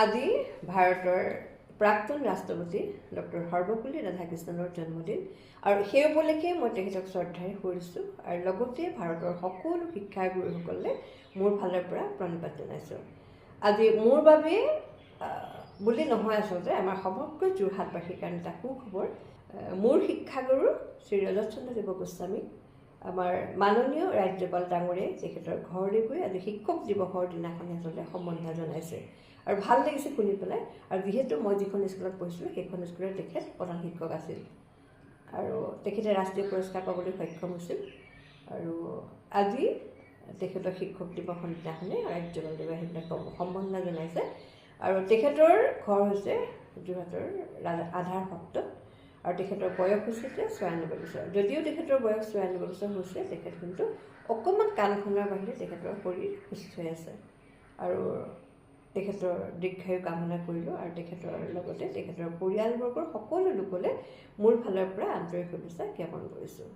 আজি ভাৰতৰ প্ৰাক্তন ৰাষ্ট্ৰপতি ডক্টৰ সৰ্বপল্লী ৰাধাকৃষ্ণনৰ জন্মদিন আৰু সেই উপলক্ষে মই তেখেতক শ্ৰদ্ধাৰে কৰিছোঁ আৰু লগতে ভাৰতৰ সকলো শিক্ষাগুৰুসকলে মোৰ ফালৰ পৰা প্ৰণিপাত জনাইছোঁ। আজি মোৰ বাবে বুলি নহয়, আচলতে আমাৰ সমগ্ৰ যোৰহাটবাসীৰ কাৰণে এটা সুখবৰ। মোৰ শিক্ষাগুৰু শ্ৰী ৰজত চন্দ্ৰ দেৱ গোস্বামী আমাৰ মাননীয় ৰাজ্যপাল ডাঙৰীয়াই তেখেতৰ ঘৰলৈ গৈ আজি শিক্ষক দিৱসৰ দিনাখন আচলতে সম্বন্ধা জনাইছে আৰু ভাল লাগিছে শুনি পেলাই। আৰু যিহেতু মই যিখন স্কুলত পঢ়িছিলোঁ সেইখন স্কুলৰ তেখেত প্ৰধান শিক্ষক আছিল আৰু তেখেতে ৰাষ্ট্ৰীয় পুৰস্কাৰ পাবলৈ সক্ষম হৈছিল। আৰু আজি তেখেতৰ শিক্ষক দিৱসৰ দিনাখনে ৰাজ্যপালদেৱে সেইবিলাক সম্বন্ধা জনাইছে আৰু তেখেতৰ ঘৰ হৈছে যোৰহাটৰ আধাৰ সত্ৰত আৰু তেখেতৰ বয়স হৈছে ৯৬ বছৰ। যদিও তেখেতৰ বয়স ৯৬ বছৰ হৈছে, তেখেত কিন্তু অকণমান কাণ খনৰ বাহিৰে তেখেতৰ শৰীৰ সুস্থ হৈ আছে আৰু তেখেতৰ দীৰ্ঘায়ু কামনা কৰিলোঁ আৰু তেখেতৰ লগতে তেখেতৰ পৰিয়ালবৰ্গৰ সকলো লোকলৈ মোৰ ফালৰ পৰা আন্তৰিক শুভেচ্ছা জ্ঞাপন কৰিছোঁ।